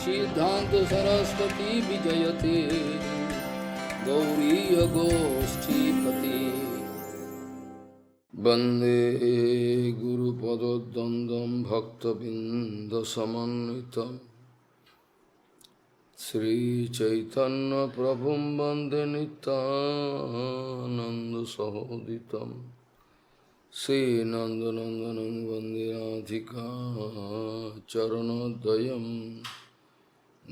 सिद्धांत सरस्वती विजयते गौरीय गोष्ठीपति वंदे गुरुपद्वंदं भक्तबिंदसमन्वितं श्रीचैतन्य प्रभुं वंदे नित्यानन्दसहोदितं श्रीनन्दनन्दनं वन्दे राधिका चरणोदयं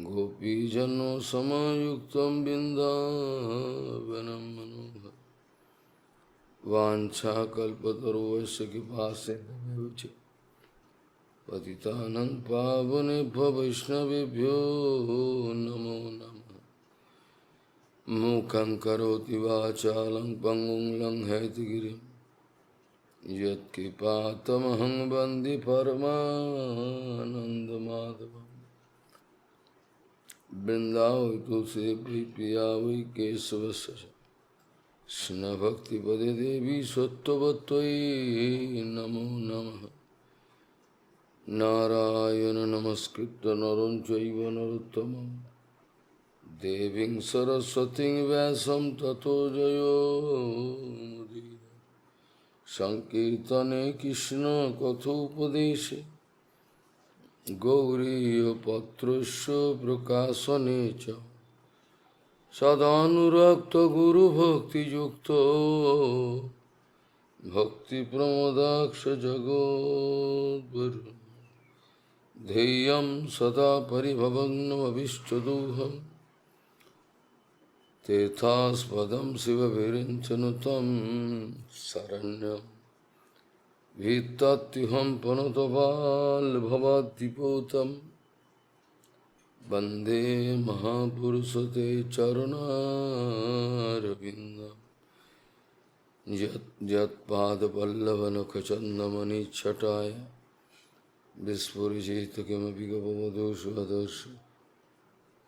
गोपीजनसमायुक्तं बिन्दावनं मनोहरं वाञ्छाकल्पतरुस्य कृपासिन्धुभ्यो च पतितानं पावनेभ्यो वैष्णवेभ्यो नमो नमः। मूकं करोति वाचालं पङ्गुं लङ्घयतिगिरिं यत्कृपातमहं वन्दे परमानन्दमाधवम्। वृंदावै तुलसी प्रिया वै केशवस्य कृष्ण भक्तिपदे देवी सत्त्ववत्त्वयि नमो नमः। नारायण नमस्कृत्य नरं चैव नरोत्तमं देवीं सरस्वतीं व्यासं ततो जयो मुदीरये। संकीर्तने कृष्ण कथोपदेशे गौरीयपत्रस्य प्रकाशने च सदानुरक्त गुरुभक्तियुक्तो भक्तिप्रमोदाक्ष जगोद्वरुन् ध्येयं सदा परिभवग्नमभिष्टदोहं तीर्थास्पदं शिवविरिञ्चनुतं शरण्यं भीत्तत्युहं पुनतपाल्भवाद्दिपूतं वन्दे महापुरुषं ते चरणारविन्दं यत्पादपल्लवनखचन्दमनिच्छटाय विस्फुरिजित किमपि गपवधूष्वदर्शि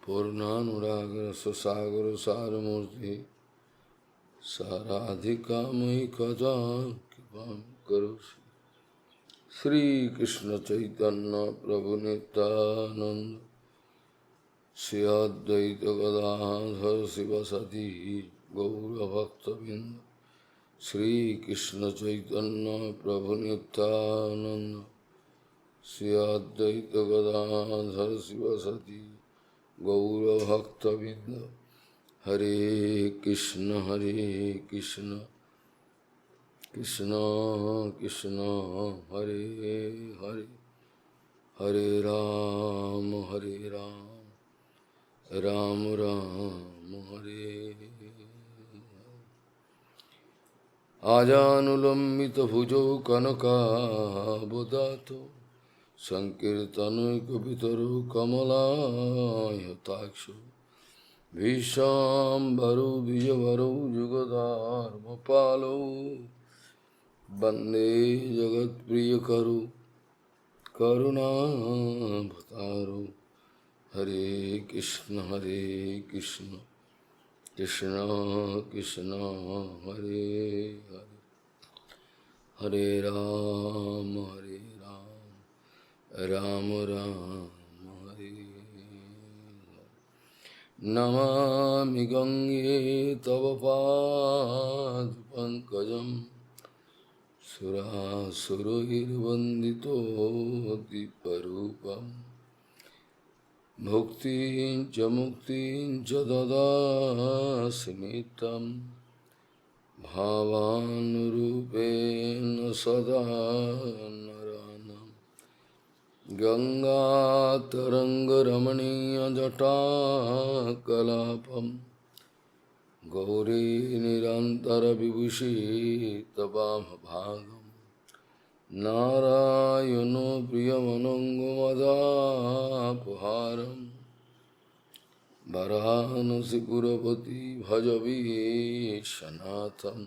पूर्णानुरागरससागरसारमूर्तिः साराधिकामयि कदा कृपां करोषि। श्री कृष्ण चैतन्य प्रभु नित्यानंद श्री अद्वैत गदाधर शिवसती गौरभक्तबिंद श्री कृष्ण चैतन्य प्रभु नित्यानंद श्री अद्वैत गदाधर शिवसती गौरभक्तबिंद। हरे कृष्ण कृष्ण कृष्ण हरे हरे हरे राम राम राम हरे हरे। आजानुलम्बित भुजौ कनकावदातो संकीर्तनैकपितरो कमलायताक्षो भीष्माम्बरो द्विजवरो जुगधर्मपालो वन्दे जगत्प्रियकरो करुणाभतारो। हरे कृष्ण कृष्ण कृष्ण हरे हरे हरे राम राम राम हरे हरे। नमामि गंगे तव पादपङ्कजं सुरासुरैर्वन्दितो दीपरूपम् भुक्तिं च मुक्तिं च ददासि नित्यं भावानुरूपेण सदा नराणां। गङ्गातरङ्गरमणीयजटाकलापं गौरी निरन्तरविभूषी तवामभागम्। नारायणो प्रियमनङ्गमदापहारं वरानसीपुरपति भजवीशनाथं।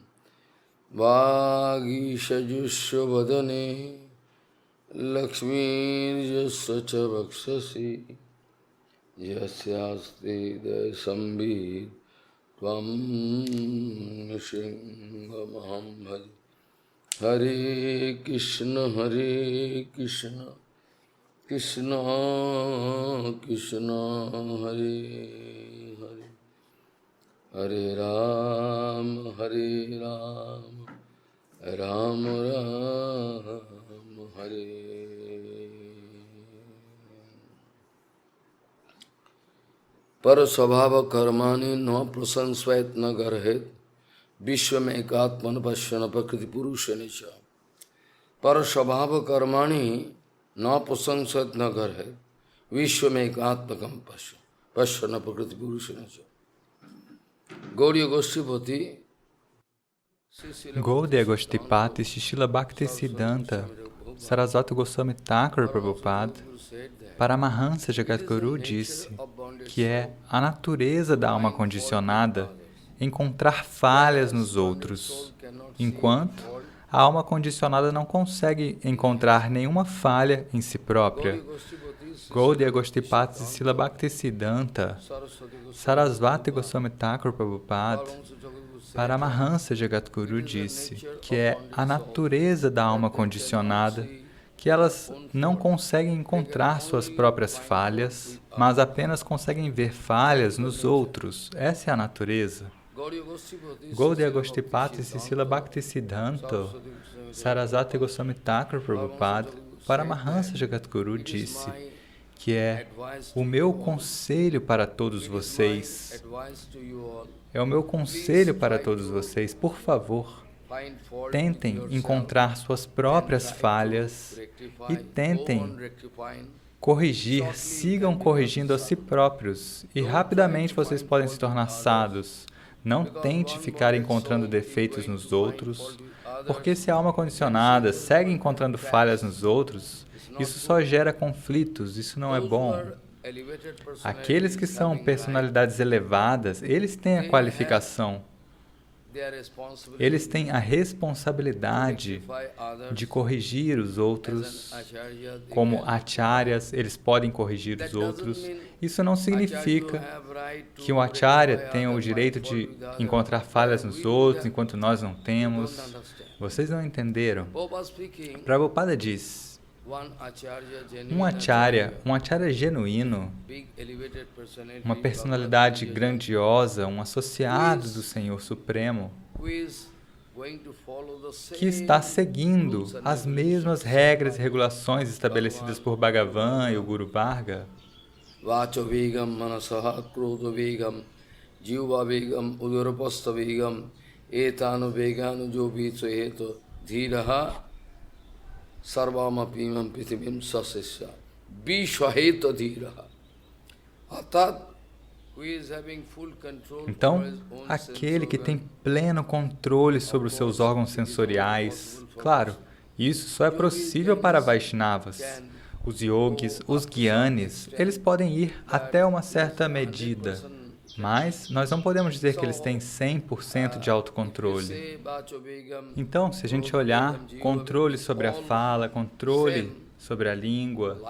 वागीशजुष्वदने लक्ष्मीर्यस्य च वक्षसि यस्यास्ति दयसंवित् त्वं नृसिंहमहं भजे। हरे Krishna Krishna Krishna Hare Hare Hare Ram Ram Ram Hare. पर स्वभाव कर्माणि न प्रशंसयत न गर्हेत विश्व में एकात्मन पश्यन प्रकृति पुरुष च पर स्वभाव कर्माणि न प्रशंसयत न गर्हेत विश्व में एकात्मकम पश्यन प्रकृति पुरुष च. गौड़ीय गोष्ठीपति Gaudiya Goshtipati Shishila Bhaktisiddhanta Sarasvati Goswami Thakur Prabhupada Paramahansa Jagadguru disse que é a natureza da alma condicionada encontrar falhas nos outros, enquanto a alma condicionada não consegue encontrar nenhuma falha em si própria. Gaudiya Goshtipati Shishila Bhaktisiddhanta Sarasvati Goswami Thakur Prabhupada Paramahansa Jagadguru disse que é a natureza da alma condicionada que elas não conseguem encontrar suas próprias falhas, mas apenas conseguem ver falhas nos outros. Essa é a natureza. Gaudiya Goshtipati Shishila Bhaktisiddhanta Sarasvati Goswami Thakur Prabhupada Paramahansa Jagadguru disse que é o meu conselho para todos vocês. É o meu conselho para todos vocês. Por favor, tentem encontrar suas próprias falhas e tentem corrigir, sigam corrigindo a si próprios e rapidamente vocês podem se tornar sábios. Não tente ficar encontrando defeitos nos outros, porque se a alma condicionada segue encontrando falhas nos outros, isso só gera conflitos, isso não é bom. Aqueles que são personalidades elevadas, eles têm a qualificação, eles têm a responsabilidade de corrigir os outros, como acharyas, eles podem corrigir os outros. Isso não significa que o acharya tenha o direito de encontrar falhas nos outros, enquanto nós não temos. Vocês não entenderam? Prabhupada diz, um acharya genuíno, uma personalidade grandiosa, um associado do Senhor Supremo, que está seguindo as mesmas regras e regulações estabelecidas por Bhagavan e o Guru Varga, Vacho Vegam Manasaha Krodha Vegam Jiva Vegam Udurapasta Vegam Etanu Veganu Jobitsu Eto Dhiraha Sarvamapimam Prithivim Sasesya Vishwaheta Dhiraha. Então, aquele que tem pleno controle sobre os seus órgãos sensoriais, claro, isso só é possível para Vaishnavas. Os yogis, os gyanis, eles podem ir até uma certa medida, mas nós não podemos dizer que eles têm 100% de autocontrole. Então, se a gente olhar, controle sobre a fala, controle sobre a língua,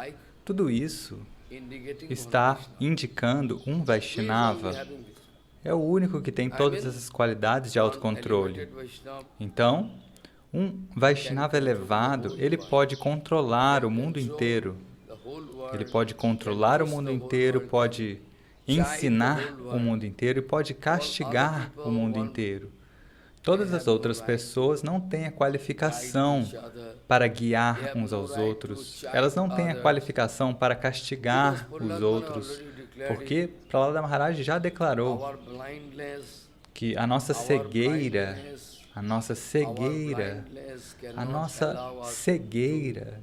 tudo isso está indicando um Vaishnava. É o único que tem todas essas qualidades de autocontrole. Então, um Vaishnava elevado, ele pode controlar o mundo inteiro. Ele pode controlar o mundo inteiro, pode ensinar o mundo inteiro e pode castigar o mundo inteiro. Todas as outras pessoas não têm a qualificação para guiar uns aos outros. Elas não têm a qualificação para castigar os outros, porque Prahlada Maharaj já declarou que a nossa cegueira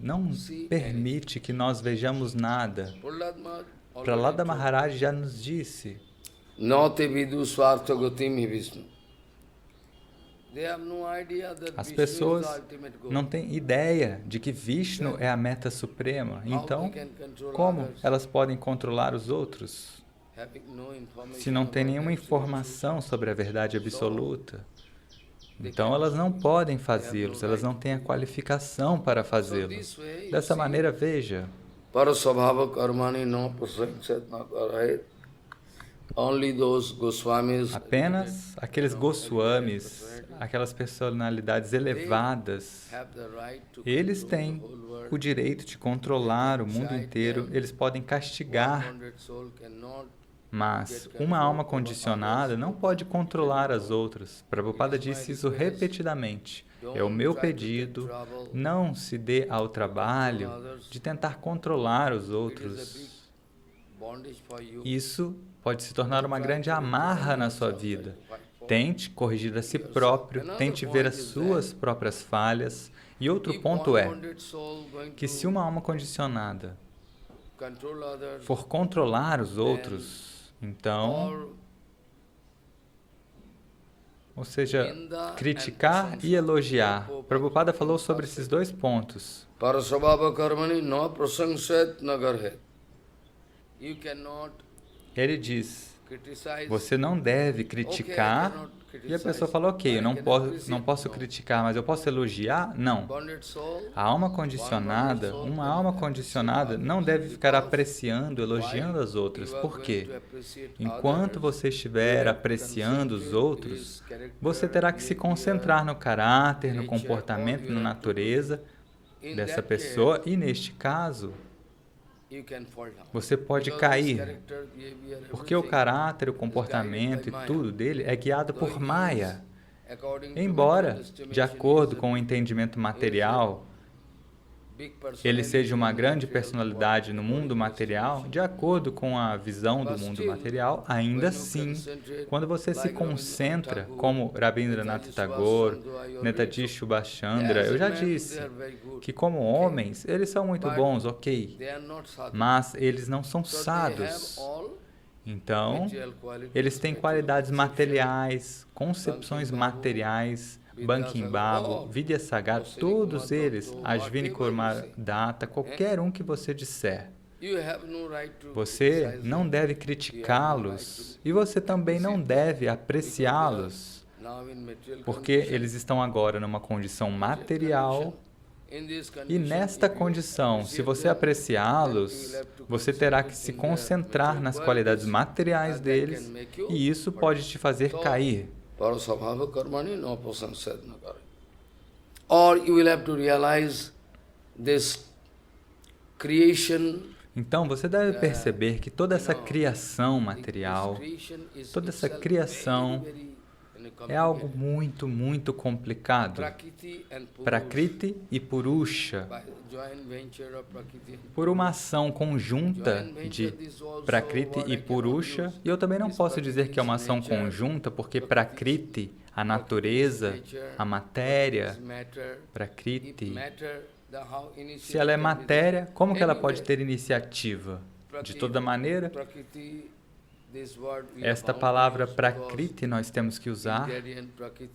não permite que nós vejamos nada. Prahlada Maharaj já nos disse, as pessoas não têm ideia de que Vishnu é a meta suprema. Então, como elas podem controlar os outros se não têm nenhuma informação sobre a verdade absoluta? Então, elas não podem fazê-los, elas não têm a qualificação para fazê-lo. Dessa maneira, veja, apenas aqueles Goswamis, aquelas personalidades elevadas, eles têm o direito de controlar o mundo inteiro, eles podem castigar, mas uma alma condicionada não pode controlar as outras. Prabhupada disse isso repetidamente. É o meu pedido, não se dê ao trabalho de tentar controlar os outros. Isso pode se tornar uma grande amarra na sua vida. Tente corrigir a si próprio, tente ver as suas próprias falhas. E outro ponto é que se uma alma condicionada for controlar os outros, então, ou seja, criticar e elogiar. Prabhupada falou sobre esses dois pontos. Parasabhava karmani no prasangsat nagarhet. Ele diz, você não deve criticar, e a pessoa fala, ok, eu não posso criticar, mas eu posso elogiar? Não. A alma condicionada, uma alma condicionada não deve ficar apreciando, elogiando as outras. Por quê? Enquanto você estiver apreciando os outros, você terá que se concentrar no caráter, no comportamento, na natureza dessa pessoa, e neste caso, você pode cair, porque o caráter, o comportamento e tudo dele é guiado por Maya. Embora, de acordo com o entendimento material, ele seja uma grande personalidade no mundo material, de acordo com a visão do mundo material, ainda assim, quando você se concentra, como Rabindranath Tagore, Netaji Subhas Chandra, eu já disse que como homens, eles são muito bons, ok, mas eles não são sadhus. Então, eles têm qualidades materiais, concepções materiais, Bankim Babu, Vidyasagar, todos eles, Ashwini Kumar Datta, qualquer um que você disser. Você não deve criticá-los e você também não deve apreciá-los, porque eles estão agora numa condição material e nesta condição, se você apreciá-los, você terá que se concentrar nas qualidades materiais deles e isso pode te fazer cair. Parasabhava karmani no prasangsat nagarhet. Or you will have to realize this creation. Então, você deve perceber que toda essa criação material, toda essa criação é algo muito, muito complicado. Prakriti e Purusha, por uma ação conjunta de Prakriti e Purusha, e eu também não posso dizer que é uma ação conjunta, porque Prakriti, a natureza, a matéria, Prakriti, se ela é matéria, como que ela pode ter iniciativa? De toda maneira, esta palavra Prakriti nós temos que usar,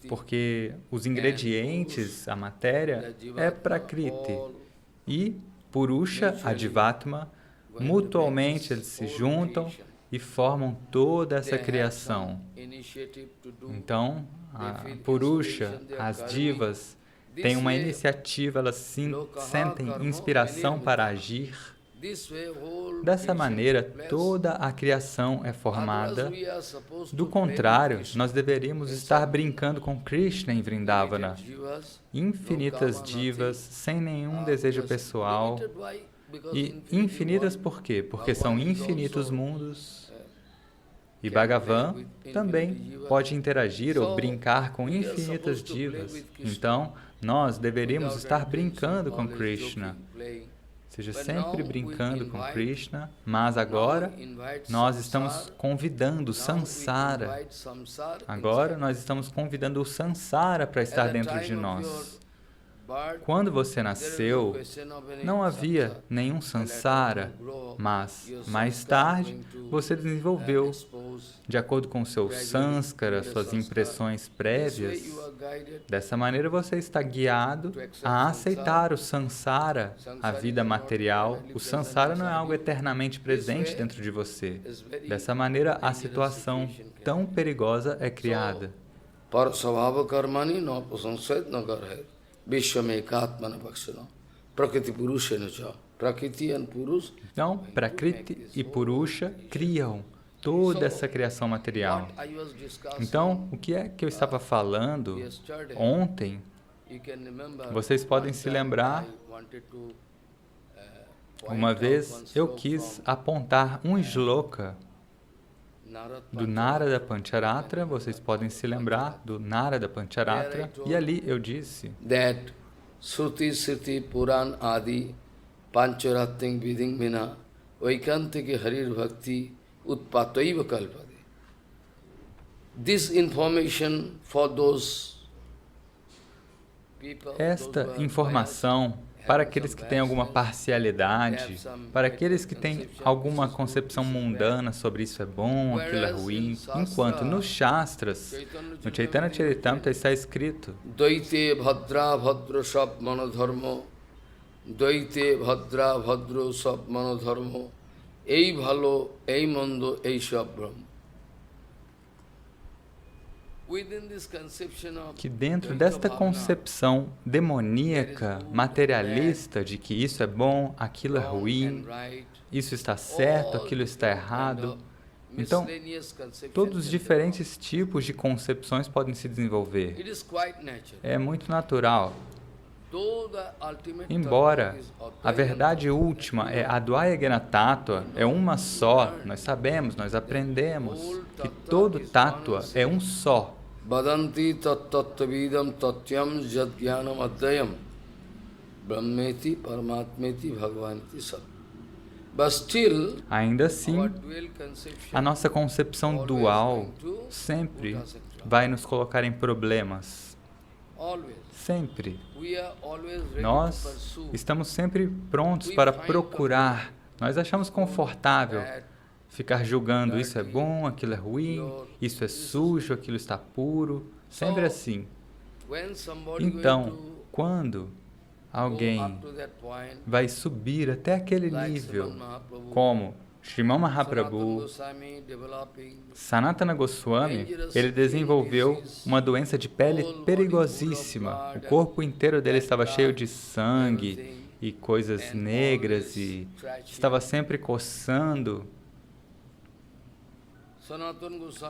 porque os ingredientes, a matéria, é Prakriti. E Purusha, Adhivatma, mutualmente eles se juntam e formam toda essa criação. Então, a Purusha, as divas, têm uma iniciativa, elas sentem inspiração para agir. Dessa maneira, toda a criação é formada. Do contrário, nós deveríamos estar brincando com Krishna em Vrindavana. Infinitas divas, sem nenhum desejo pessoal. E infinitas por quê? Porque são infinitos mundos. E Bhagavan também pode interagir ou brincar com infinitas divas. Então, nós deveríamos estar brincando com Krishna. Seja sempre brincando com Krishna, mas agora nós estamos convidando o Sansara. Agora nós estamos convidando o Sansara para estar dentro de nós. Quando você nasceu, não havia nenhum Sansara, mas mais tarde você desenvolveu, de acordo com o seu Sanskara, suas impressões prévias. Dessa maneira você está guiado a aceitar o Sansara, a vida material. O Sansara não é algo eternamente presente dentro de você. Dessa maneira a situação tão perigosa é criada. Parasabhava karmani no prasangsat nagarhet. Vishwamekatmana bhakshana. Prakriti Purushena cha. Prakriti and Purus. Então, Prakriti e Purusha criam. toda essa criação material. Então, o que é que eu estava falando ontem? Vocês podem se lembrar, uma vez eu quis apontar um shloka do Narada Pancharatra, vocês podem se lembrar do Narada Pancharatra, e ali eu disse that Shruti Sriti Puran Adi Pancharating Viding Vina Vaikantiki Harir Bhakti Utpataiva Kalpade. This information for those people, esta informação para aqueles que têm alguma parcialidade, para aqueles que têm alguma concepção mundana sobre isso é bom, aquilo é ruim, enquanto nos Shastras, no Chaitanya Charitamrita está escrito Dvaite Bhadra Bhadro Sab Manodharmo Dvaite Bhadra Bhadro Sab Manodharmo Ei Bhalo, Ei Mando, Ei Sab Brahma. Que dentro desta concepção demoníaca, materialista de que isso é bom, aquilo é ruim, isso está certo, aquilo está errado, então, todos os diferentes tipos de concepções podem se desenvolver. É muito natural. Embora a verdade última é Advaya Gena Tattva, é uma só, nós sabemos, nós aprendemos que todo Tattva é um só. Badanti tattvavidam tatyam jadgyanam adhyam brahmeti paramatmeti bhagavaniti sat. But still, ainda assim, a nossa concepção dual sempre vai nos colocar em problemas. Sempre. Nós estamos sempre prontos para procurar. Nós achamos confortável ficar julgando isso é bom, aquilo é ruim, isso é sujo, aquilo está puro, sempre assim. Então, quando alguém vai subir até aquele nível, como Srimad Mahaprabhu, Sanatana Goswami, ele desenvolveu uma doença de pele perigosíssima. O corpo inteiro dele estava cheio de sangue e coisas negras e estava sempre coçando.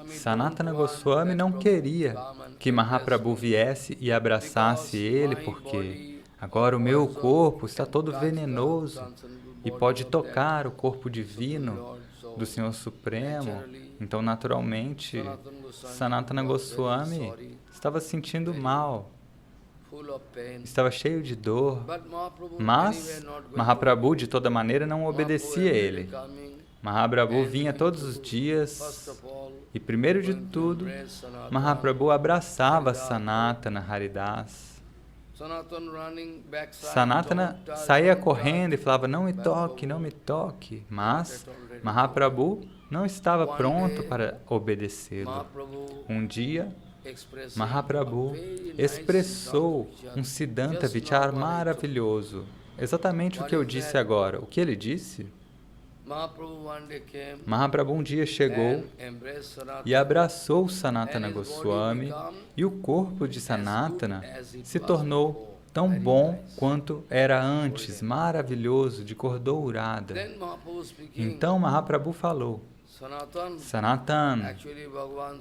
Sanatana Goswami não queria que Mahaprabhu viesse e abraçasse ele, porque agora o meu corpo está todo venenoso e pode tocar o corpo divino do Senhor Supremo. Então, naturalmente, Sanatana Goswami estava se sentindo mal, estava cheio de dor, mas Mahaprabhu, de toda maneira, não obedecia a ele. Mahaprabhu vinha todos os dias e, primeiro de tudo, Mahaprabhu abraçava Sanatana Haridas. Sanatana saía correndo e falava, não me toque, não me toque. Mas Mahaprabhu não estava pronto para obedecê-lo. Um dia, Mahaprabhu expressou um Siddhanta Vichar maravilhoso. Exatamente o que eu disse agora. O que ele disse? Mahaprabhu um dia chegou e abraçou Sanatana Goswami e o corpo de Sanatana se tornou tão bom quanto era antes, maravilhoso, de cor dourada. Então Mahaprabhu falou, Sanatana,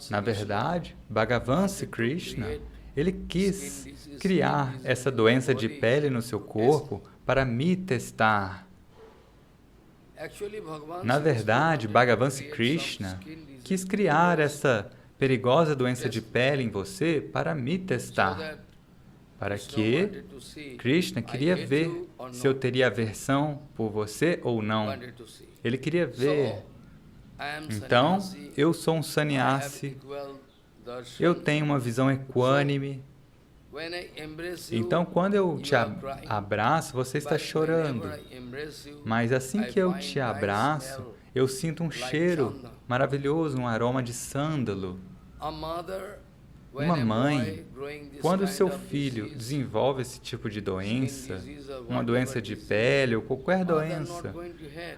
na verdade, Bhagavan Sri Krishna, ele quis criar essa doença de pele no seu corpo para me testar. Na verdade, Bhagavan Sri Krishna quis criar essa perigosa doença de pele em você para me testar, para que Krishna queria ver se eu teria aversão por você ou não. Ele queria ver. Então, eu sou um sannyasi, eu tenho uma visão equânime. Então, quando eu te abraço, você está chorando. Mas assim que eu te abraço, eu sinto um cheiro maravilhoso, um aroma de sândalo. Uma mãe, quando seu filho desenvolve esse tipo de doença, uma doença de pele ou qualquer doença,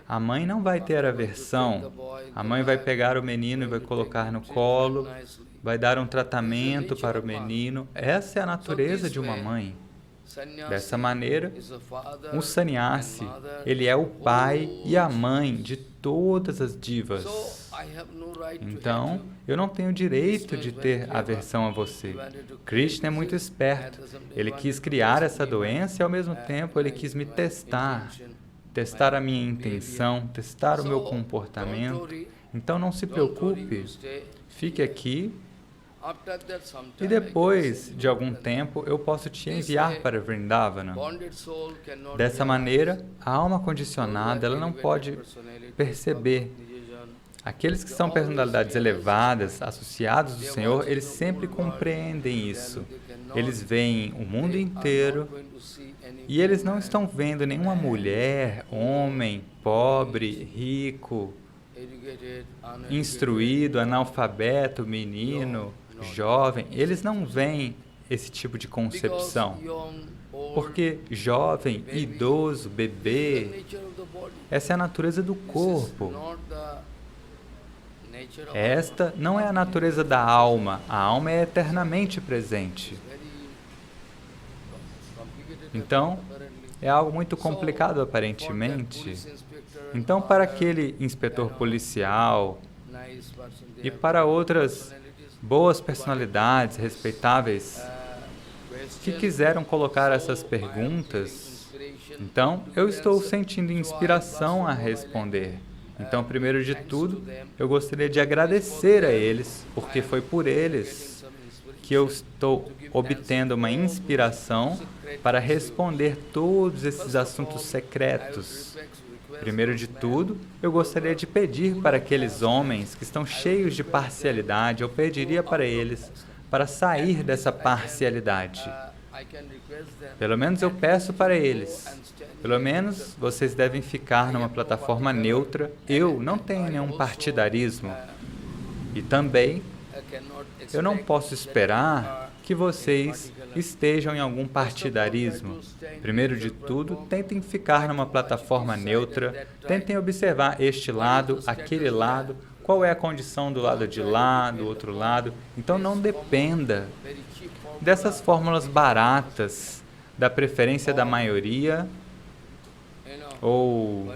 a mãe não vai ter aversão. A mãe vai pegar o menino e vai colocar no colo, vai dar um tratamento para o menino. Essa é a natureza de uma mãe. Dessa maneira, o sannyasi, ele é o pai e a mãe de todas as divas. Então, eu não tenho direito de ter aversão a você. Krishna é muito esperto. Ele quis criar essa doença e, ao mesmo tempo, ele quis me testar a minha intenção, testar o meu comportamento. Então, não se preocupe, fique aqui e depois de algum tempo eu posso te enviar para Vrindavana. Dessa maneira, a alma condicionada ela não pode perceber. Aqueles que são personalidades elevadas, associados do Senhor, eles sempre compreendem isso. Eles veem o mundo inteiro e eles não estão vendo nenhuma mulher, homem, pobre, rico, instruído, analfabeto, menino, jovem. Eles não veem esse tipo de concepção. Porque jovem, idoso, bebê, essa é a natureza do corpo. Esta não é a natureza da alma. A alma é eternamente presente. Então, é algo muito complicado aparentemente. Então, para aquele inspetor policial e para outras boas personalidades respeitáveis que quiseram colocar essas perguntas, então eu estou sentindo inspiração a responder. Então, primeiro de tudo, eu gostaria de agradecer a eles, porque foi por eles que eu estou obtendo uma inspiração para responder todos esses assuntos secretos. Primeiro de tudo, eu gostaria de pedir para aqueles homens que estão cheios de parcialidade, eu pediria para eles para sair dessa parcialidade. Pelo menos eu peço para eles. Pelo menos vocês devem ficar numa plataforma neutra. Eu não tenho nenhum partidarismo. E também, eu não posso esperar que vocês estejam em algum partidarismo. Primeiro de tudo, tentem ficar numa plataforma neutra, tentem observar este lado, aquele lado, qual é a condição do lado de lá, do outro lado. Então não dependa dessas fórmulas baratas, da preferência da maioria, ou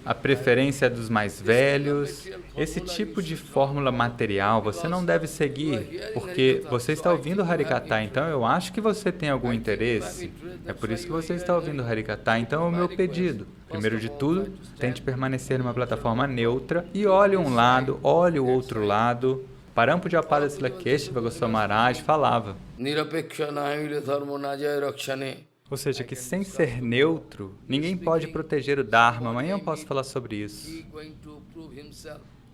a preferência dos mais velhos. Esse tipo de fórmula material você não deve seguir, porque você está ouvindo o Harikatha, então eu acho que você tem algum interesse. É por isso que você está ouvindo o Harikatha. Então é o meu pedido. Primeiro de tudo, tente permanecer numa plataforma neutra e olhe um lado, olhe o outro lado. Parampujyapada Srila Keshava Goswami Maharaj falava, ou seja, que sem ser neutro, ninguém pode proteger o Dharma. Amanhã eu posso falar sobre isso.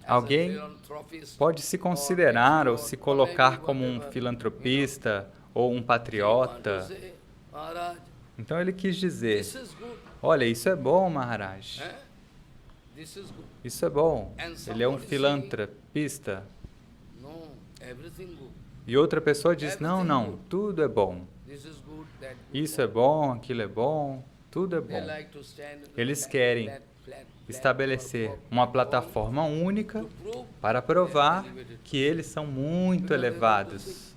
Alguém pode se considerar ou se colocar como um filantropista ou um patriota. Então ele quis dizer, olha, isso é bom, Maharaj. Isso é bom. Ele é um filantropista. E outra pessoa diz, não, não, tudo é bom. Isso é bom, aquilo é bom, tudo é bom. Eles querem estabelecer uma plataforma única para provar que eles são muito elevados.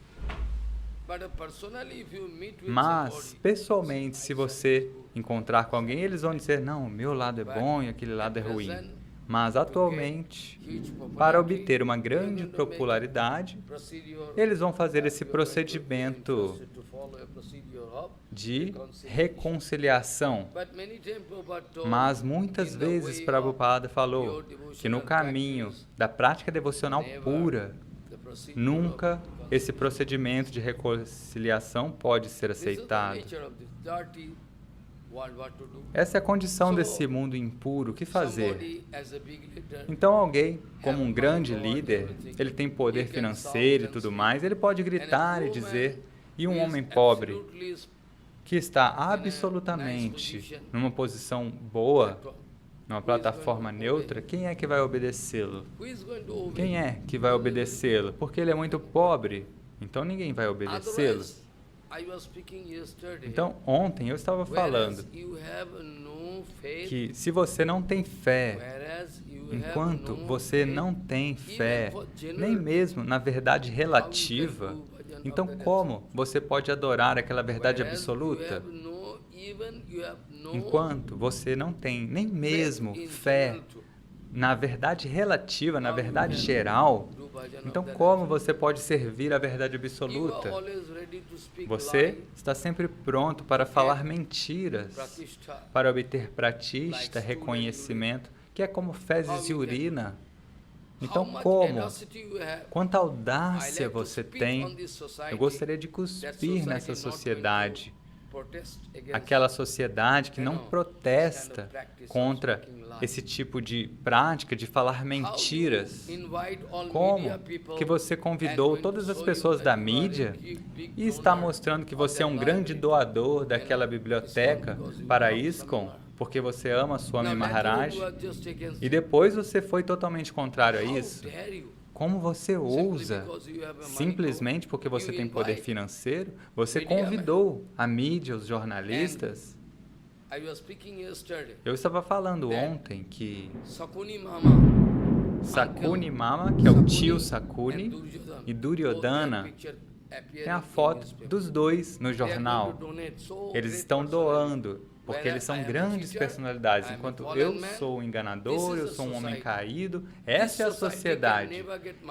Mas, pessoalmente, se você encontrar com alguém, eles vão dizer, não, o meu lado é bom e aquele lado é ruim. Mas, atualmente, para obter uma grande popularidade, eles vão fazer esse procedimento de reconciliação. Mas, muitas vezes, Prabhupada falou que no caminho da prática devocional pura, nunca esse procedimento de reconciliação pode ser aceitado. Essa é a condição desse mundo impuro. O que fazer? Então alguém, como um grande líder, ele tem poder financeiro e tudo mais, ele pode gritar e dizer, e um homem pobre, que está absolutamente numa posição boa, numa plataforma neutra, quem é que vai obedecê-lo? Quem é que vai obedecê-lo? Porque ele é muito pobre, então ninguém vai obedecê-lo. Então, ontem eu estava falando que se você não tem fé, enquanto você não tem fé, nem mesmo na verdade relativa, então como você pode adorar aquela verdade absoluta? Enquanto você não tem nem mesmo fé na verdade relativa, na verdade geral, então como você pode servir a verdade absoluta? Você está sempre pronto para falar mentiras, para obter pratishta, reconhecimento, que é como fezes e urina. Então como? Quanta audácia você tem? Eu gostaria de cuspir nessa sociedade. Aquela sociedade que não protesta contra esse tipo de prática de falar mentiras. Como que você convidou todas as pessoas da mídia e está mostrando que você é um grande doador daquela biblioteca para ISKCON, porque você ama Swami Maharaj, e depois você foi totalmente contrário a isso? Como você ousa? Simplesmente porque você tem poder financeiro, você convidou a mídia, os jornalistas. Eu estava falando ontem que Sakuni Mama, que é o tio Sakuni, e Duryodhana, tem a foto dos dois no jornal. Eles estão doando, porque eles são grandes personalidades, enquanto eu sou um enganador, eu sou um homem caído. Essa é a sociedade.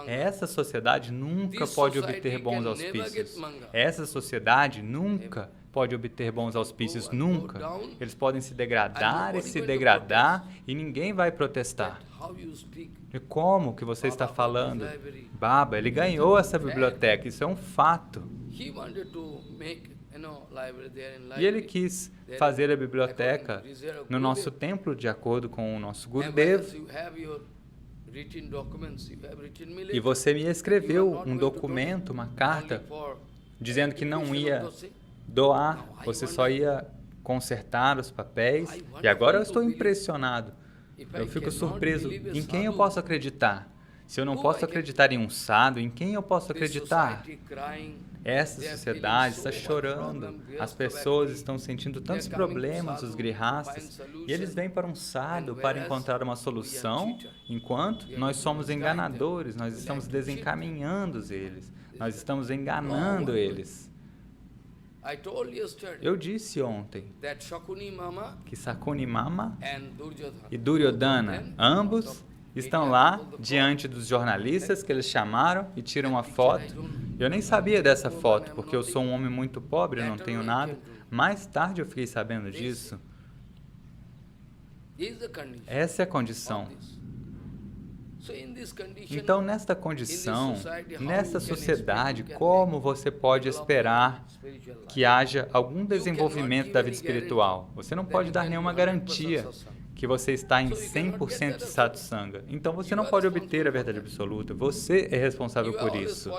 Essa sociedade nunca pode obter bons auspícios. Essa sociedade nunca pode obter bons auspícios, nunca. Eles podem se degradar e se degradar e ninguém vai protestar. E como que você está falando? Baba, ele ganhou essa biblioteca, isso é um fato. E ele quis fazer a biblioteca no nosso templo, de acordo com o nosso Gurudev. E você me escreveu um documento, uma carta, dizendo que não ia doar, você só ia consertar os papéis. E agora eu estou impressionado. Eu fico surpreso. Em quem eu posso acreditar? Se eu não posso acreditar em um sadhu, em quem eu posso acreditar? Essa sociedade está chorando, as pessoas estão sentindo tantos problemas, os grihastas, e eles vêm para um sadhu para encontrar uma solução, enquanto nós somos enganadores, nós estamos desencaminhando eles, nós estamos enganando eles. Eu disse ontem que Sakuni Mama e Duryodhana, ambos, estão lá diante dos jornalistas que eles chamaram e tiram uma foto. Eu nem sabia dessa foto, porque eu sou um homem muito pobre, eu não tenho nada. Mais tarde eu fiquei sabendo disso. Essa é a condição. Então, nesta condição, nessa sociedade, como você pode esperar que haja algum desenvolvimento da vida espiritual? Você não pode dar nenhuma garantia que você está em 100% de satsanga. Então você não pode obter a verdade absoluta. Você é responsável por isso.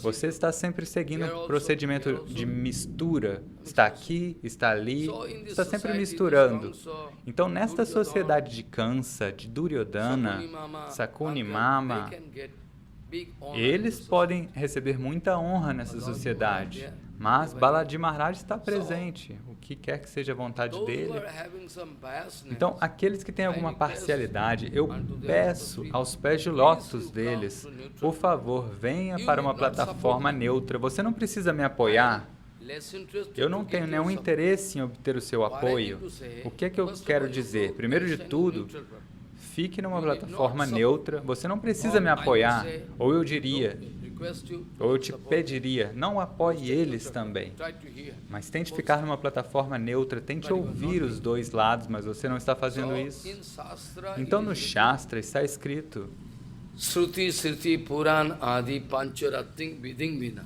Você está sempre seguindo um procedimento de mistura. Está aqui, está ali, está sempre misturando. Então nesta sociedade de Kansa, de Duryodhana, Sakuni Mama, eles podem receber muita honra nessa sociedade. Mas Balaji Maharaj está presente, o que quer que seja a vontade dele. Então, aqueles que têm alguma parcialidade, eu peço aos pés de lótus deles, por favor, venha para uma plataforma neutra. Você não precisa me apoiar. Eu não tenho nenhum interesse em obter o seu apoio. O que é que eu quero dizer? Primeiro de tudo, fique numa plataforma neutra. Você não precisa me apoiar. Ou eu diria, ou eu te pediria, não apoie eles também. Mas tente ficar numa plataforma neutra, tente ouvir os dois lados, mas você não está fazendo isso. Então no Shastra está escrito Shruti, Sriti, Puran, Adi, Pancharatting, Vidingvina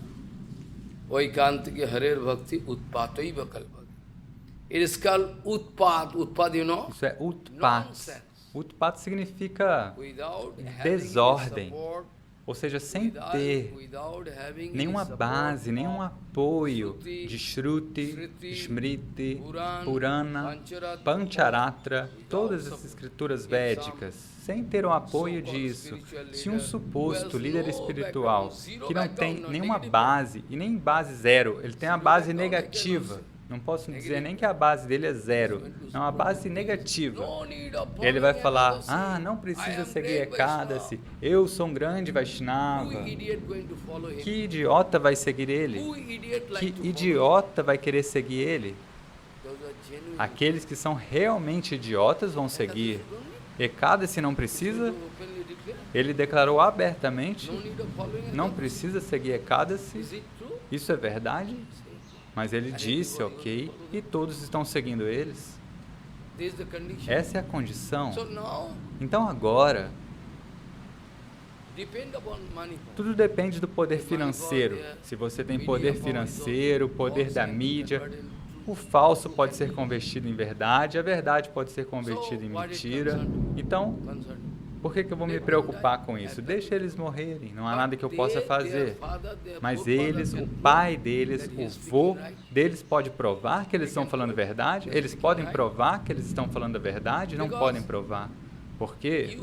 Vaikantiki, Harer, Bhakti, Utpataiva Kalpati. It is called Utpat. Utpat, you know? Isso é Utpat. Utpat significa desordem. Ou seja, sem ter nenhuma base, nenhum apoio de Shruti, Smriti, Purana, Pancharatra, todas as escrituras védicas, sem ter o apoio disso. Se um suposto líder espiritual que não tem nenhuma base, e nem base zero, ele tem a base negativa, não posso dizer nem que a base dele é zero, é uma base negativa. Ele vai falar, não precisa seguir Ekadasi, eu sou um grande Vaishnava. Que idiota vai seguir ele? Que idiota vai querer seguir ele? Aqueles que são realmente idiotas vão seguir. Ekadasi não precisa? Ele declarou abertamente, não precisa seguir Ekadasi. Isso é verdade? Mas ele disse, ok, e todos estão seguindo eles. Essa é a condição. Então agora, tudo depende do poder financeiro. Se você tem poder financeiro, poder da mídia, o falso pode ser convertido em verdade, a verdade pode ser convertida em mentira. Então, por que eu vou me preocupar com isso? Deixa eles morrerem, não há nada que eu possa fazer. Mas eles, o pai deles, o vô deles pode provar que eles estão falando a verdade? Eles podem provar que eles estão falando a verdade? Não podem provar. Por quê?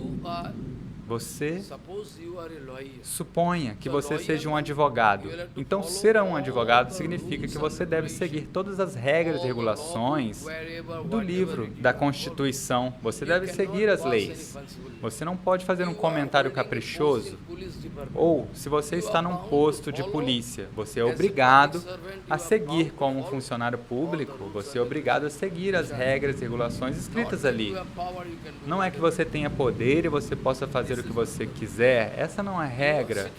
Você suponha que você seja um advogado. Então, ser um advogado significa que você deve seguir todas as regras e regulações do livro, da Constituição. Você deve seguir as leis. Você não pode fazer um comentário caprichoso. Ou, se você está num posto de polícia, você é obrigado a seguir como um funcionário público, você é obrigado a seguir as regras e regulações escritas ali. Não é que você tenha poder e você possa fazer o que você quiser. Essa não é regra.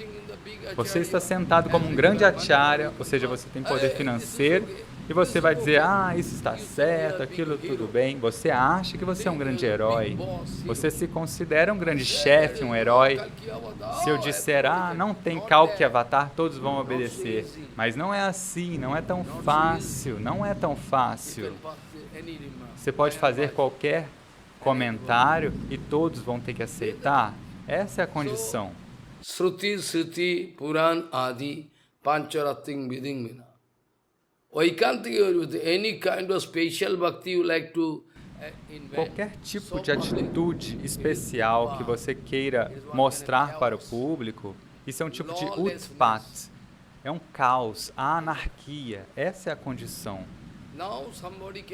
Você está sentado como um grande acharya, ou seja, você tem poder financeiro, e você vai dizer, isso está certo, aquilo tudo bem. Você acha que você é um grande herói. Você se considera um grande chefe, um herói. Se eu disser, não tem Kalki Avatar, todos vão obedecer. Mas não é assim, não é tão fácil, não é tão fácil. Você pode fazer qualquer comentário e todos vão ter que aceitar. Essa é a condição. Shruti, Sriti, Puran, Adi, Pancharating, Vidingmina. Any kind of special bhakti you like to qualquer tipo de atitude especial que você queira mostrar para o público, isso é um tipo de utpat. É um caos, a anarquia. Essa é a condição.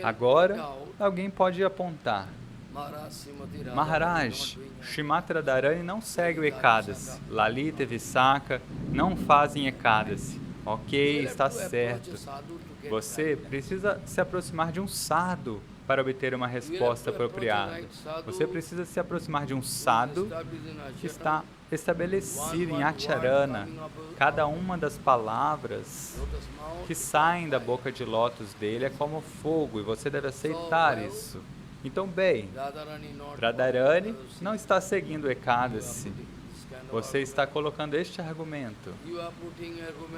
Agora, alguém pode apontar. Maharaj, Srimati Radharani não segue o Ekadasi. Lalita e Visakha não fazem Ekadasi. Ok, está certo. Você precisa se aproximar de um sadhu para obter uma resposta apropriada. Você precisa se aproximar de um sadhu que está estabelecido em Acharana. Cada uma das palavras que saem da boca de lótus dele é como fogo e você deve aceitar isso. Então, bem, Radharani não está seguindo o Ekadasi. Você está colocando este argumento.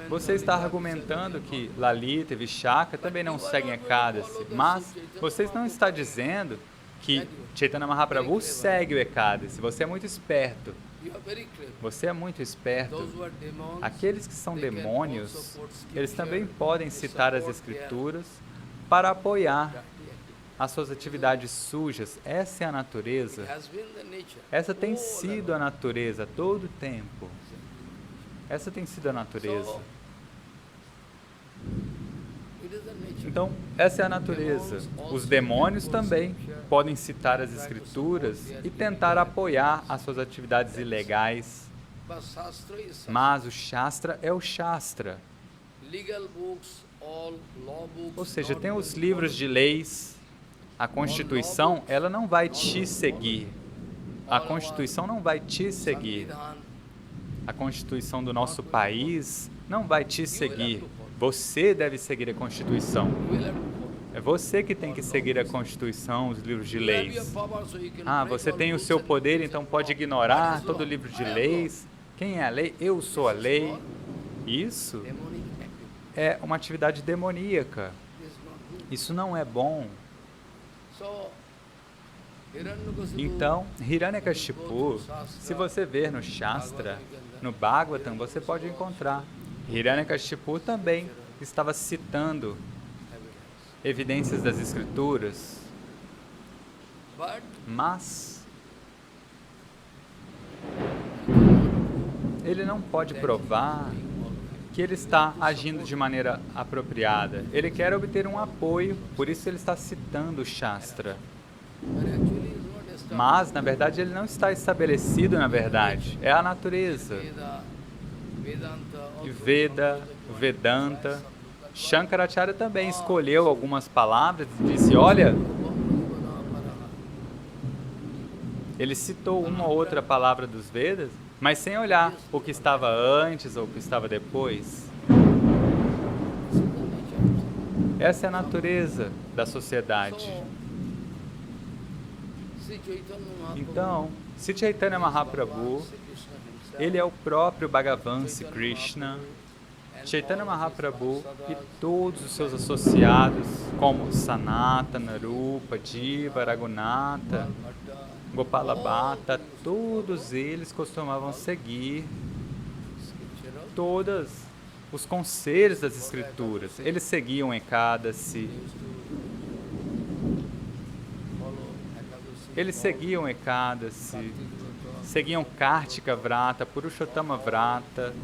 Você está argumentando que Lalita e Vishaka também não seguem Ekadasi, mas você não está dizendo que Chaitanya Mahaprabhu segue o Ekadasi. Você é muito esperto. Você é muito esperto. Aqueles que são demônios, eles também podem citar as escrituras para apoiar as suas atividades sujas. Essa é a natureza. Essa tem sido a natureza a todo o tempo. Essa tem sido a natureza. Então, essa é a natureza. Os demônios também podem citar as escrituras e tentar apoiar as suas atividades ilegais. Mas o Shastra é o Shastra. Ou seja, tem os livros de leis. A Constituição, ela não vai te seguir. A Constituição não vai te seguir. A Constituição do nosso país não vai te seguir. Você deve seguir a Constituição. É você que tem que seguir a Constituição, os livros de leis. Você tem o seu poder, então pode ignorar todo o livro de leis. Quem é a lei? Eu sou a lei. Isso é uma atividade demoníaca. Isso não é bom. Então, Hiranyakashipu, se você ver no Shastra, no Bhagavatam, você pode encontrar. Hiranyakashipu também estava citando evidências das Escrituras, mas ele não pode provar que ele está agindo de maneira apropriada. Ele quer obter um apoio, por isso ele está citando o Shastra. Mas, na verdade, ele não está estabelecido, na verdade. É a natureza. Veda, Vedanta. Shankaracharya também escolheu algumas palavras e disse, olha, Ele citou uma ou outra palavra dos Vedas, mas sem olhar o que estava antes ou o que estava depois. Essa é a natureza da sociedade. Então, Sri Chaitanya Mahaprabhu, ele é o próprio Bhagavan Sri Krishna. Chaitanya Mahaprabhu e todos os seus associados, como Sanatana, Rupa, Jiva, Raghunatha, Gopala Bhatta, todos eles costumavam seguir todos os conselhos das Escrituras. Eles seguiam Ekadasi, seguiam Kartika Vrata, Purushottama Vrata,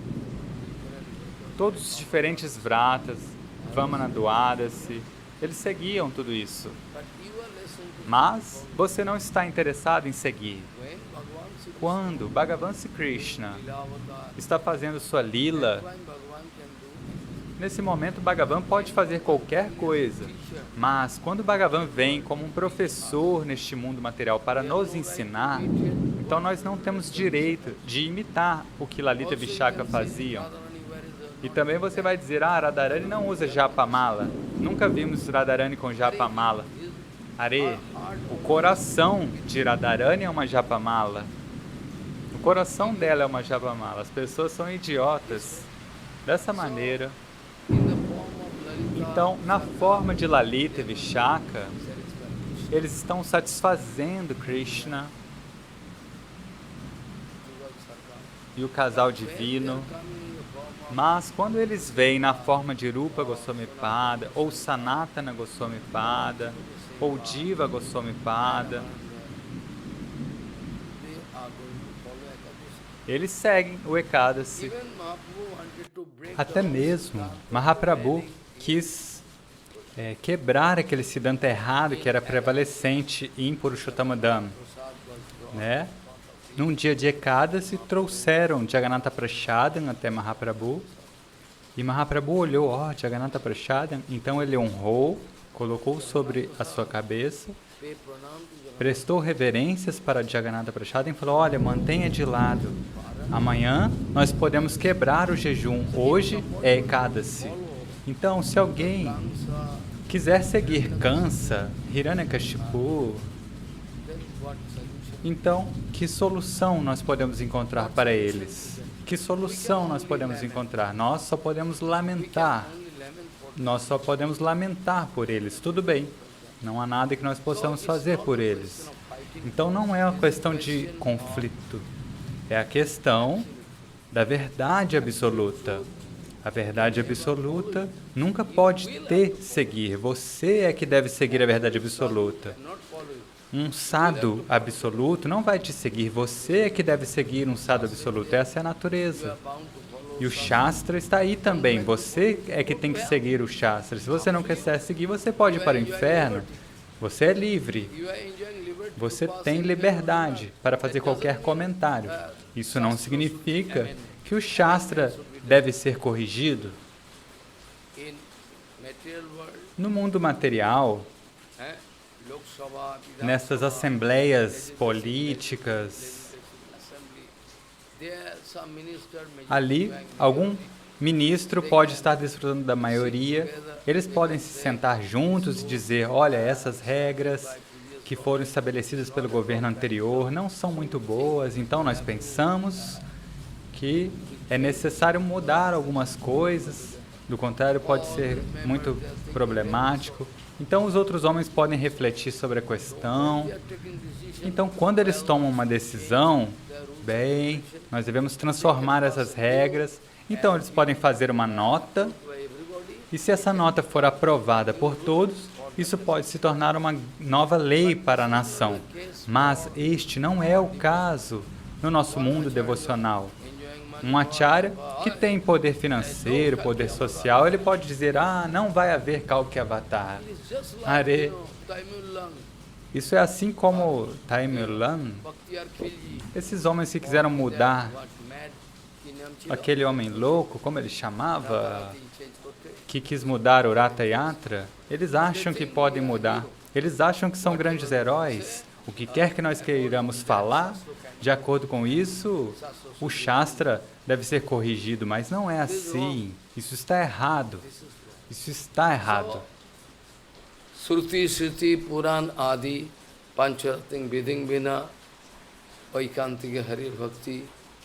todos os diferentes vratas, Vamana Dwadasi, eles seguiam tudo isso. Mas você não está interessado em seguir. Quando Bhagavan Sri Krishna está fazendo sua lila, nesse momento Bhagavan pode fazer qualquer coisa. Mas quando Bhagavan vem como um professor neste mundo material para nos ensinar, então nós não temos direito de imitar o que Lalita e Vishaka faziam. E também você vai dizer, Radharani não usa japamala. Nunca vimos Radharani com japamala. Are, o coração de Radharani é uma japamala. O coração dela é uma japamala. As pessoas são idiotas. Dessa maneira. Então, na forma de Lalita e Vishaka, eles estão satisfazendo Krishna e o casal divino. Mas quando eles vêm na forma de Rupa Goswami Pada, ou Sanatana Goswami Pada, ou Jiva Goswami Pada, eles seguem o Ekadasi. Até mesmo Mahaprabhu quis quebrar aquele Siddhanta errado que era prevalecente em Purushottama Dham, né? Num dia de Ekadasi, trouxeram Jagannatha Prasadam até Mahaprabhu. E Mahaprabhu olhou, Jagannatha Prasadam. Então ele honrou, colocou sobre a sua cabeça, prestou reverências para Jagannatha Prasadam e falou, olha, mantenha de lado. Amanhã nós podemos quebrar o jejum. Hoje é Ekadasi. Então, se alguém quiser seguir Kansa, Hiranyakashipu, então, que solução nós podemos encontrar para eles? Que solução nós podemos encontrar? Nós só podemos lamentar. Nós só podemos lamentar por eles. Tudo bem. Não há nada que nós possamos fazer por eles. Então, não é uma questão de conflito. É a questão da verdade absoluta. A verdade absoluta nunca pode seguir. Você é que deve seguir a verdade absoluta. Um sadhu absoluto não vai te seguir, você é que deve seguir um sadhu absoluto, essa é a natureza. E o Shastra está aí também, você é que tem que seguir o Shastra. Se você não quiser seguir, você pode ir para o inferno, você é livre, você tem liberdade para fazer qualquer comentário. Isso não significa que o Shastra deve ser corrigido. No mundo material, nessas assembleias políticas, ali algum ministro pode estar desfrutando da maioria, eles podem se sentar juntos e dizer, olha, essas regras que foram estabelecidas pelo governo anterior não são muito boas, então nós pensamos que é necessário mudar algumas coisas, do contrário pode ser muito problemático. Então, os outros homens podem refletir sobre a questão. Então, quando eles tomam uma decisão, bem, nós devemos transformar essas regras. Então, eles podem fazer uma nota, e se essa nota for aprovada por todos, isso pode se tornar uma nova lei para a nação. Mas este não é o caso no nosso mundo devocional. Um acharya que tem poder financeiro, poder social, ele pode dizer, não vai haver Kalki Avatar. Are, isso é assim como Taimurlan, esses homens que quiseram mudar aquele homem louco, como ele chamava, que quis mudar o Ratha Yatra, eles acham que podem mudar, eles acham que são grandes heróis. O que quer que nós queiramos falar, de acordo com isso, o Shastra deve ser corrigido, mas não é assim. Isso está errado. Isso está errado. Shruti, Shruti, Puran, Adi, Pancharating, Viding, Vina, Vaikantika, Hari, Bhakti,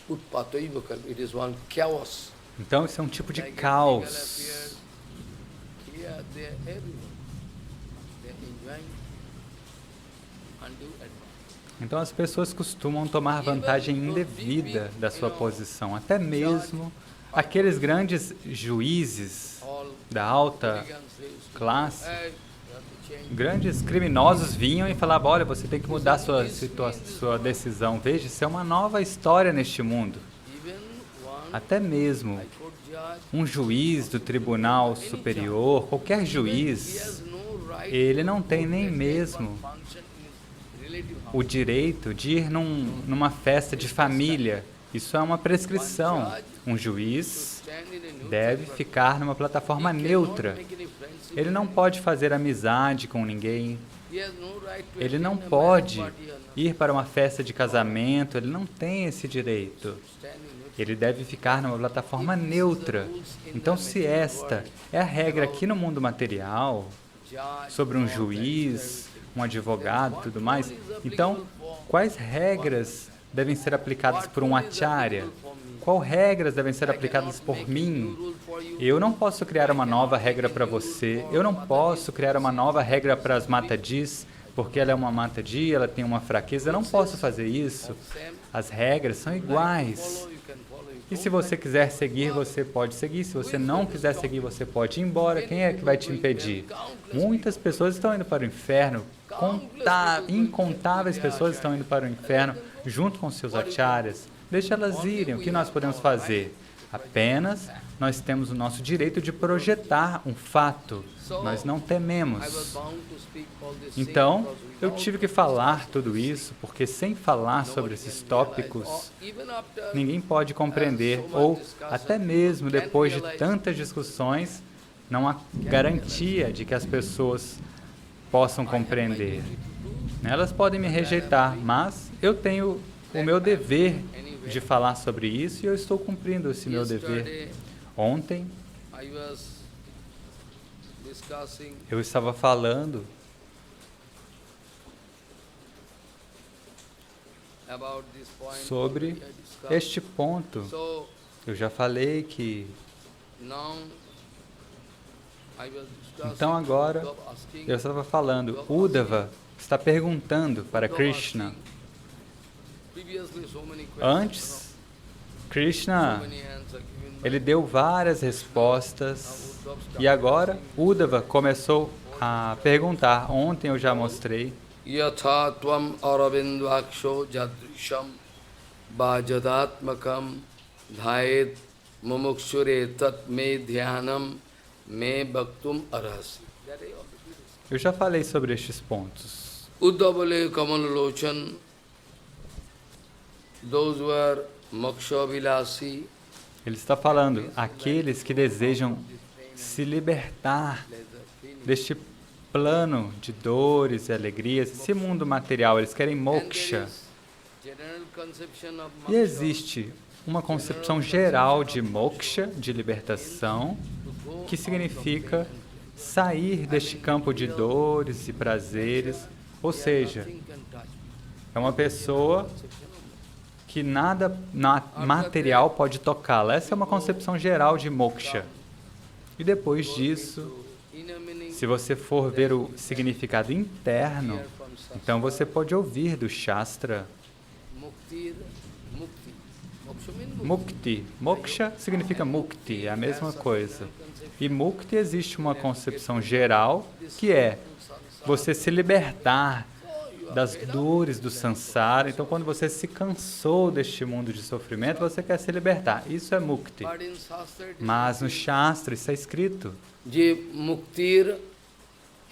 Utpataiva Kalpa. It is one chaos. Então, isso é um tipo de caos. Então, as pessoas costumam tomar vantagem indevida da sua posição. Até mesmo aqueles grandes juízes da alta classe, grandes criminosos vinham e falavam: olha, você tem que mudar sua decisão. Veja, isso é uma nova história neste mundo. Até mesmo um juiz do Tribunal Superior, qualquer juiz, ele não tem nem mesmo o direito de ir numa festa de família. Isso é uma prescrição. Um juiz deve ficar numa plataforma neutra. Ele não pode fazer amizade com ninguém. Ele não pode ir para uma festa de casamento. Ele não tem esse direito. Ele deve ficar numa plataforma neutra. Então, se esta é a regra aqui no mundo material, sobre um juiz, um advogado e tudo mais, então, quais regras devem ser aplicadas por um acharya? Quais regras devem ser aplicadas por mim? Eu não posso criar uma nova regra para você. Eu não posso criar uma nova regra para as Matadis, porque ela é uma Matadi, ela tem uma fraqueza. Eu não posso fazer isso. As regras são iguais. E se você quiser seguir, você pode seguir. Se você não quiser seguir, você pode ir embora. Quem é que vai te impedir? Muitas pessoas estão indo para o inferno. Incontáveis pessoas estão indo para o inferno junto com seus acharyas. Deixa elas irem. O que nós podemos fazer? Apenas nós temos o nosso direito de projetar um fato. Nós não tememos. Então, eu tive que falar tudo isso, porque sem falar sobre esses tópicos, ninguém pode compreender, ou até mesmo depois de tantas discussões, não há garantia de que as pessoas possam compreender. Elas podem me rejeitar, mas eu tenho o meu dever de falar sobre isso e eu estou cumprindo esse meu dever. Ontem, eu estava falando sobre este ponto. Eu já falei que... Então agora, eu estava falando, Uddhava está perguntando para Krishna. Antes, Krishna, ele deu várias respostas e agora Uddhava começou a perguntar. Ontem eu já mostrei. Yatha tvam aravindaksho jadrisham bhajadatmakam dhayet mumukshore tat me dhyanam me bhaktum arhasi. Eu já falei sobre estes pontos. Uddhavale kamalolochan, those who are moksha-vilasi. Ele está falando, aqueles que desejam se libertar deste plano de dores e alegrias, esse mundo material, eles querem moksha. E existe uma concepção geral de moksha, de libertação, que significa sair deste campo de dores e prazeres, ou seja, é uma pessoa que nada material pode tocá-la. Essa é uma concepção geral de moksha. E depois disso, se você for ver o significado interno, então você pode ouvir do Shastra. Mukti. Moksha significa mukti, é a mesma coisa. E mukti existe uma concepção geral que é você se libertar das dores do sansara. Então, quando você se cansou deste mundo de sofrimento, você quer se libertar. Isso é mukti. Mas no Shastra está escrito Je muktir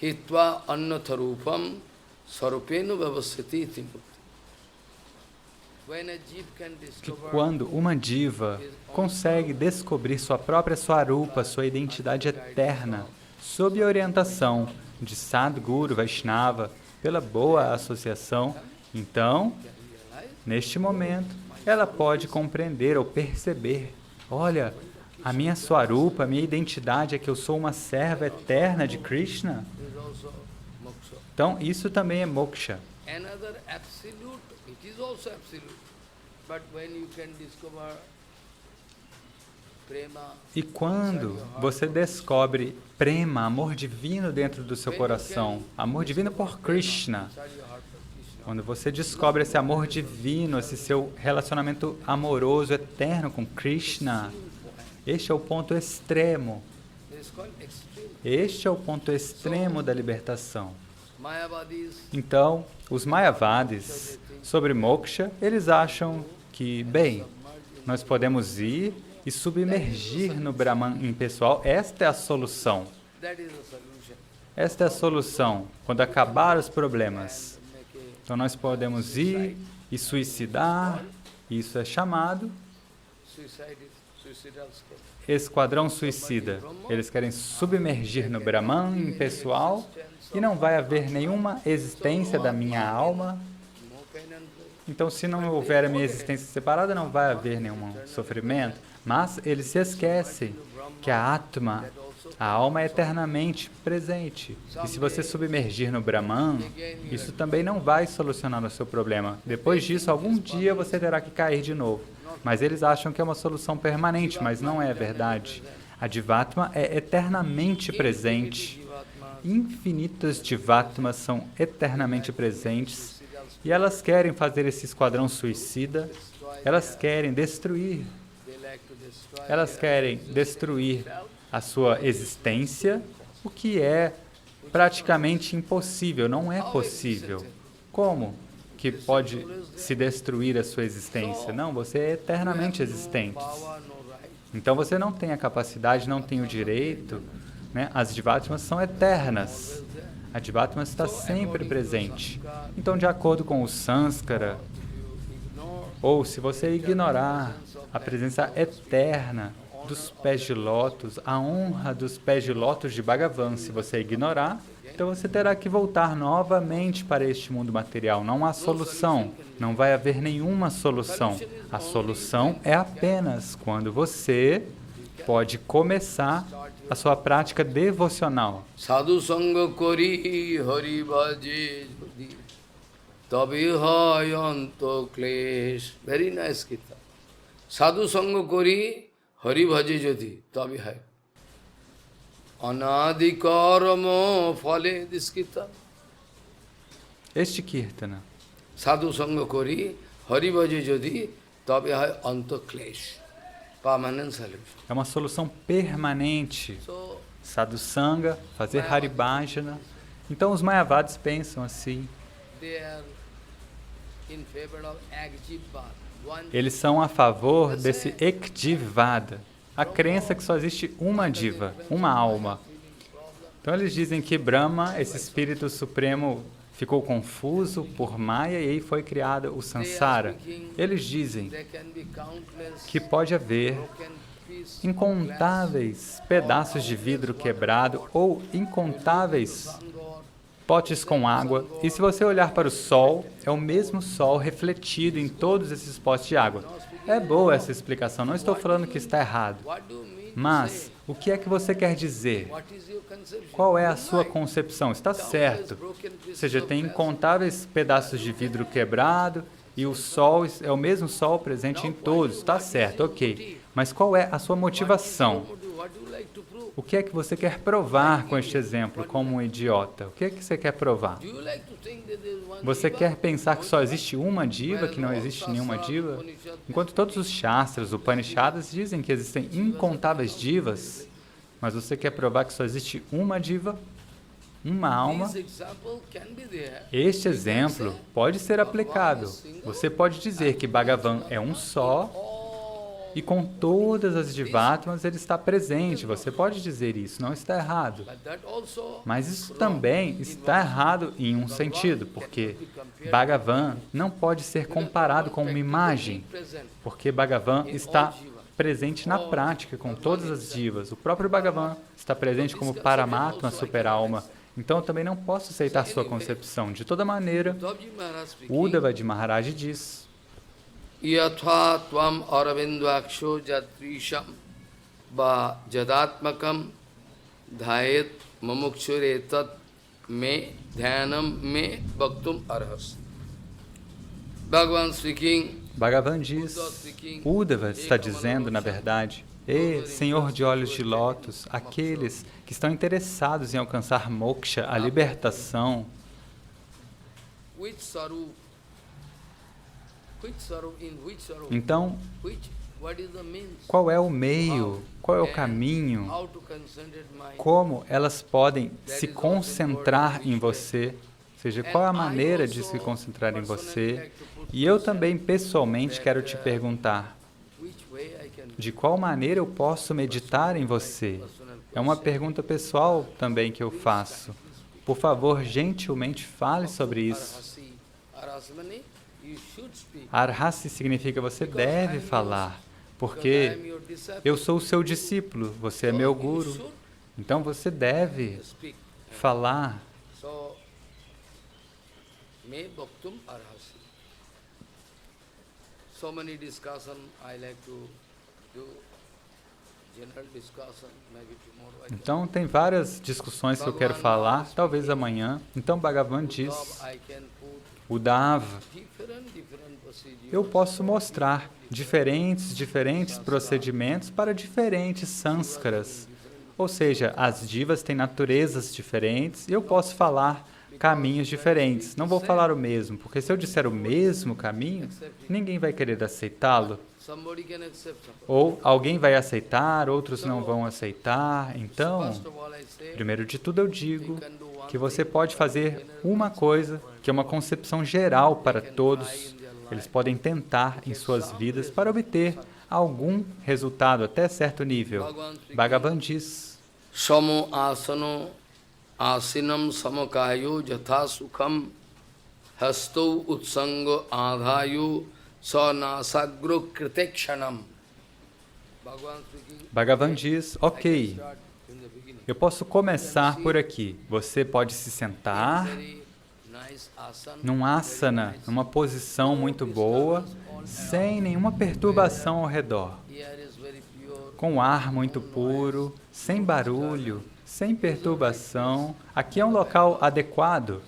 hitva annatharupam sarupenu vyavasati iti mukti. Que quando uma diva consegue descobrir sua própria swarupa, sua identidade eterna, sob a orientação de Sadguru Vaishnava, pela boa associação, então, neste momento, ela pode compreender ou perceber, olha, a minha Swarupa, a minha identidade é que eu sou uma serva eterna de Krishna. Então, isso também é moksha. E quando você descobre prema, amor divino dentro do seu coração, amor divino por Krishna, quando você descobre esse amor divino, esse seu relacionamento amoroso, eterno com Krishna, este é o ponto extremo. Este é o ponto extremo da libertação. Então, os Mayavadis, sobre moksha, eles acham que, bem, nós podemos ir e submergir no Brahman impessoal. Esta é a solução. Esta é a solução, quando acabar os problemas. Então, nós podemos ir e suicidar, isso é chamado esquadrão suicida. Eles querem submergir no Brahman impessoal e não vai haver nenhuma existência da minha alma. Então, se não houver a minha existência separada, não vai haver nenhum sofrimento. Mas eles se esquecem que a Atma, a alma é eternamente presente. E se você submergir no Brahman, isso também não vai solucionar o seu problema. Depois disso, algum dia você terá que cair de novo. Mas eles acham que é uma solução permanente, mas não é verdade. A Jivatma é eternamente presente. Infinitas Jivatmas são eternamente presentes. E elas querem fazer esse esquadrão suicida. Elas querem destruir. Elas querem destruir a sua existência, o que é praticamente impossível, não é possível. Como que pode se destruir a sua existência? Não, você é eternamente existente. Então você não tem a capacidade, não tem o direito, né? As Jivatmas são eternas. A Jivatma está sempre presente. Então, de acordo com o Sanskara, ou se você ignorar a presença eterna dos pés de lótus, a honra dos pés de lótus de Bhagavan, se você ignorar, então você terá que voltar novamente para este mundo material. Não há solução, não vai haver nenhuma solução. A solução é apenas quando você pode começar a sua prática devocional. Sadhu sanga kori hari bhaje tabe hayanto klesh. Very nice kita. Sadhu sanga kori hari bhaje jodi tabe hai. Anadikaramo fale diskita. Este Kirtana. Sadhu sanga kori hari bhaje jodi tabe hai anto klesh. É uma solução permanente. Sadhusanga, fazer Haribhajana. Então os Mayavadis pensam assim. Eles são a favor desse Ekjivada, a crença que só existe uma diva, uma alma. Então eles dizem que Brahma, esse espírito supremo, ficou confuso por Maya e aí foi criado o Sansara. Eles dizem que pode haver incontáveis pedaços de vidro quebrado ou incontáveis potes com água. E se você olhar para o sol, é o mesmo sol refletido em todos esses potes de água. É boa essa explicação, não estou falando que está errado. Mas, o que é que você quer dizer? Qual é a sua concepção? Está certo. Ou seja, tem incontáveis pedaços de vidro quebrado e o sol é o mesmo sol presente em todos. Está certo, ok. Mas qual é a sua motivação? O que é que você quer provar com este exemplo, como um idiota? O que é que você quer provar? Você quer pensar que só existe uma diva, que não existe nenhuma diva? Enquanto todos os Shastras, Upanishads, dizem que existem incontáveis divas, mas você quer provar que só existe uma diva, uma alma? Este exemplo pode ser aplicado. Você pode dizer que Bhagavan é um só, e com todas as Jivatmas ele está presente. Você pode dizer isso, não está errado. Mas isso também está errado em um sentido, porque Bhagavan não pode ser comparado com uma imagem, porque Bhagavan está presente na prática com todas as divas. O próprio Bhagavan está presente como Paramatma, super-alma, Então eu também não posso aceitar sua concepção. De toda maneira, Uddhavaji Maharaj diz: Yatha tvam aravindaksho jatrisham va jadatmakam dhayet mamuksuretat me dhyanam me bhaktum arhas. Bhagavan diz, Uddhava está dizendo, na verdade, Senhor de olhos de lótus, aqueles que estão interessados em alcançar moksha, a libertação, então, qual é o meio, qual é o caminho, como elas podem se concentrar em você, ou seja, qual é a maneira de se concentrar em você? E eu também, pessoalmente, quero te perguntar, de qual maneira eu posso meditar em você? É uma pergunta pessoal também que eu faço. Por favor, gentilmente fale sobre isso. Arhasi significa você deve falar, porque eu sou o seu discípulo, você é meu guru, então você deve falar. Então, tem várias discussões que eu quero falar, talvez amanhã. Então, Bhagavan diz, Uddhava, eu posso mostrar diferentes procedimentos para diferentes sanskaras. Ou seja, as divas têm naturezas diferentes e eu posso falar caminhos diferentes. Não vou falar o mesmo, porque se eu disser o mesmo caminho, ninguém vai querer aceitá-lo. Ou alguém vai aceitar, outros não vão aceitar. Então, primeiro de tudo eu digo que você pode fazer uma coisa, que é uma concepção geral para todos. Eles podem tentar em suas vidas para obter algum resultado até certo nível. Bhagavan diz, Samo asano asinam samakayo jatha sukham hasto utsango adhayo sanasagro kritekshanam. Bhagavan diz, ok, eu posso começar por aqui. Você pode se sentar num asana, numa posição muito boa, sem nenhuma perturbação ao redor, com ar muito puro, sem barulho, sem perturbação. Aqui é um local adequado,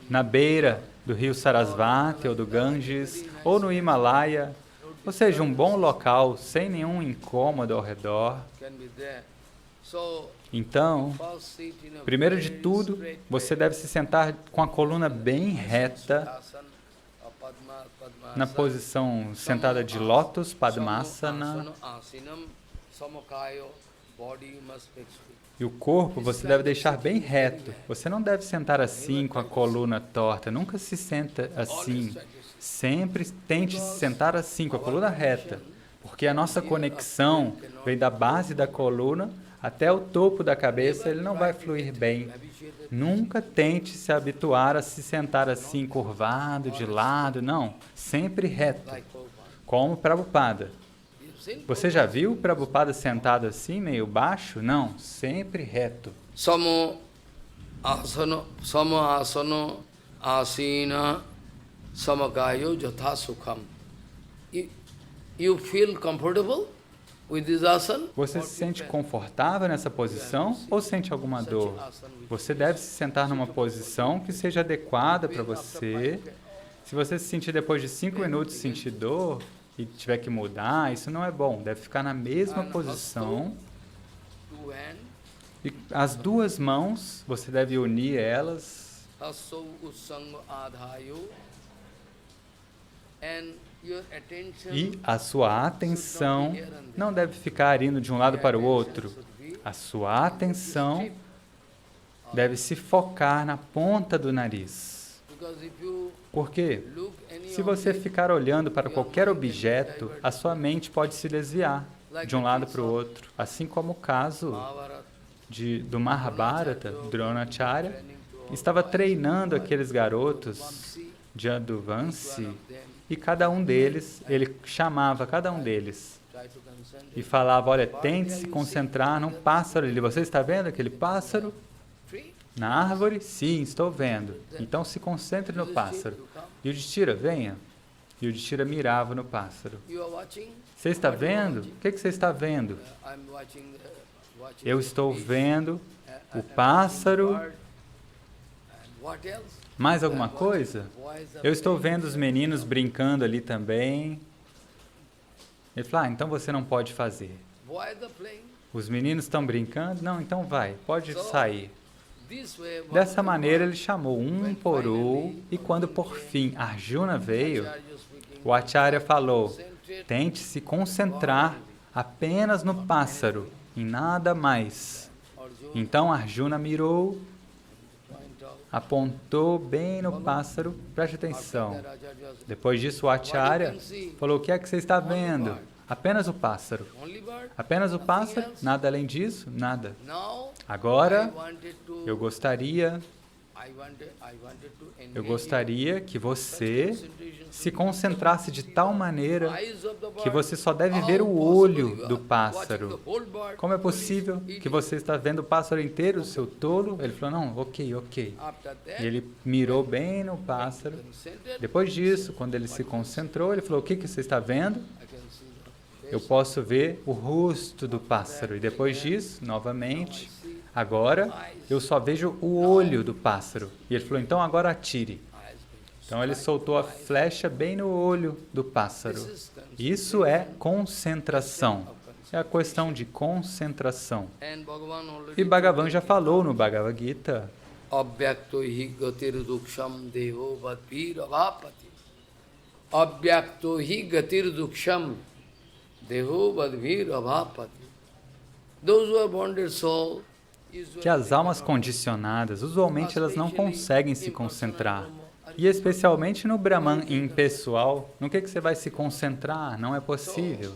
na beira do rio Sarasvati ou do Ganges, ou no Himalaia, ou seja, um bom local, sem nenhum incômodo ao redor. Então, primeiro de tudo, você deve se sentar com a coluna bem reta, na posição sentada de lótus, Padmasana. E o corpo você deve deixar bem reto. Você não deve sentar assim, com a coluna torta. Nunca se senta assim. Sempre tente se sentar assim, com a coluna reta. Porque a nossa conexão vem da base da coluna até o topo da cabeça, ele não vai fluir bem. Nunca tente se habituar a se sentar assim, curvado, de lado, não. Sempre reto, como Prabhupada. Você já viu Prabhupada sentado assim, meio baixo? Não, sempre reto. Samo asano asina samakayo jatha sukham. You feel comfortable? Você se sente confortável nessa posição ou sente alguma dor? Você deve se sentar numa posição que seja adequada para você. Se você se sentir depois de 5 minutos sentir dor e tiver que mudar, isso não é bom. Deve ficar na mesma posição. E as duas mãos, você deve unir elas. E a sua atenção não deve ficar indo de um lado para o outro. A sua atenção deve se focar na ponta do nariz. Por quê? Se você ficar olhando para qualquer objeto, a sua mente pode se desviar de um lado para o outro. Assim como o caso do Mahabharata, Dronacharya estava treinando aqueles garotos de Yaduvanshi. E cada um deles, ele chamava cada um deles e falava, olha, tente se concentrar num pássaro ali. Você está vendo aquele pássaro? Na árvore? Sim, estou vendo. Então se concentre no pássaro. Yudhishthira, venha. Yudhishthira mirava no pássaro. Você está vendo? O que você está vendo? Eu estou vendo o pássaro. Mais alguma coisa? Eu estou vendo os meninos brincando ali também. Ele falou, então você não pode fazer. Os meninos estão brincando? Não, então vai, pode sair. Dessa maneira ele chamou um por um, e quando por fim Arjuna veio, o Acharya falou, tente se concentrar apenas no pássaro, em nada mais. Então Arjuna mirou, apontou bem no pássaro, preste atenção. Depois disso o Acharya falou, o que é que você está vendo? Apenas o pássaro. Apenas o pássaro? Nada além disso? Nada. Agora, eu gostaria que você se concentrasse de tal maneira que você só deve ver o olho do pássaro. Como é possível que você está vendo o pássaro inteiro, seu tolo? Ele falou, não, ok. E ele mirou bem no pássaro. Depois disso, quando ele se concentrou, ele falou, o que você está vendo? Eu posso ver o rosto do pássaro. E depois disso, novamente, agora eu só vejo o olho do pássaro. E ele falou, então agora atire. Então ele soltou a flecha bem no olho do pássaro. Isso é concentração. É a questão de concentração. E Bhagavan já falou no Bhagavad Gita, Avyakto hi gatir duksham deho vadvir avapati. Avyakto hi gatir duksham deho vadvir avapati. Those who are bonded soul, que as almas condicionadas, usualmente elas não conseguem se concentrar. E especialmente no Brahman impessoal, no que você vai se concentrar? Não é possível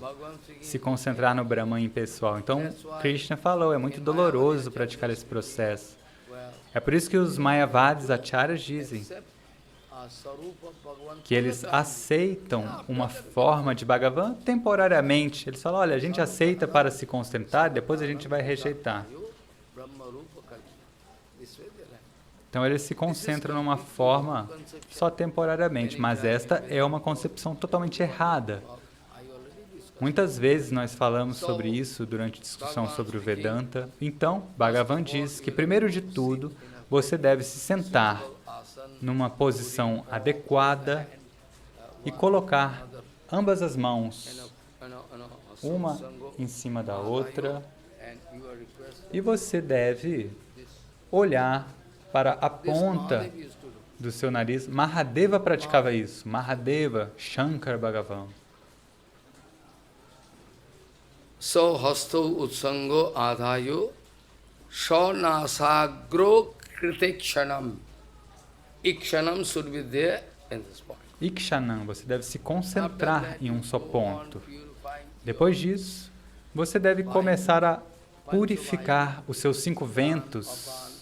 se concentrar no Brahman impessoal. Então, Krishna falou, é muito doloroso praticar esse processo. É por isso que os Mayavadis Acharyas dizem que eles aceitam uma forma de Bhagavan temporariamente. Eles falam, olha, a gente aceita para se concentrar, depois a gente vai rejeitar. Então eles se concentram numa forma só temporariamente, mas esta é uma concepção totalmente errada. Muitas vezes nós falamos sobre isso durante a discussão sobre o Vedanta. Então, Bhagavan diz que, primeiro de tudo, você deve se sentar numa posição adequada e colocar ambas as mãos, uma em cima da outra, e você deve olhar para a ponta do seu nariz. Mahadeva praticava isso. Mahadeva, Shankar Bhagavan. So hasto utsango adhayo shanasagro kritekshanam. Ikshanam should be there in this point. Ikshanam, você deve se concentrar em um só ponto. Depois disso, você deve começar a purificar os seus 5 ventos,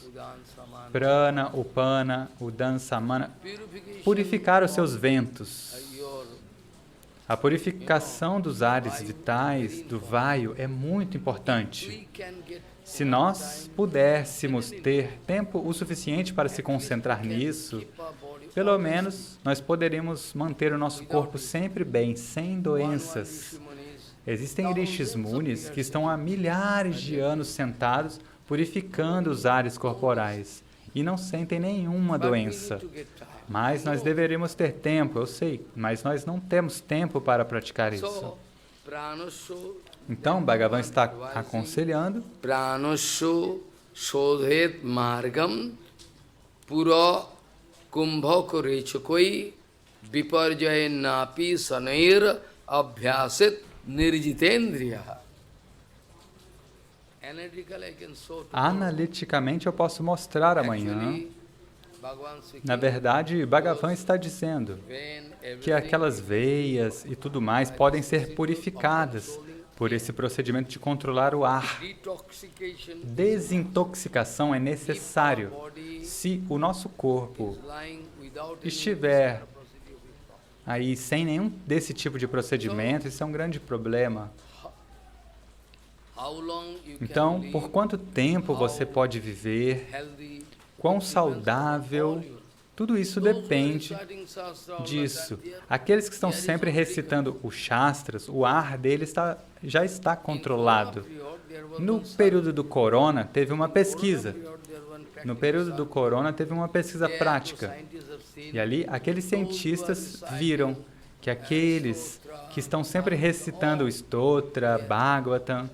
Prana, Upana, Udana, Samana, purificar os seus ventos. A purificação dos ares vitais, do vaio, é muito importante. Se nós pudéssemos ter tempo o suficiente para se concentrar nisso, pelo menos nós poderíamos manter o nosso corpo sempre bem, sem doenças. Existem rishis munis que estão há milhares de anos sentados, purificando os ares corporais, e não sentem nenhuma doença. Mas nós deveríamos ter tempo, eu sei, mas nós não temos tempo para praticar isso. Então, Bhagavan está aconselhando Pranasho shodhet margam pura kumbhakurechakoi viparjaya napi sanair abhyasit nirjitendriya. Analiticamente eu posso mostrar amanhã. Na verdade, Bhagavan está dizendo que aquelas veias e tudo mais podem ser purificadas por esse procedimento de controlar o ar. Desintoxicação é necessário. Se o nosso corpo estiver aí sem nenhum desse tipo de procedimento, isso é um grande problema. Então, por quanto tempo você pode viver quão saudável, tudo isso depende disso. Aqueles que estão sempre recitando os Shastras, o ar deles já está controlado. No período do Corona, teve uma pesquisa. No período do Corona, teve uma pesquisa prática. E ali, aqueles cientistas viram que aqueles que estão sempre recitando o Stotra, Bhagavatam,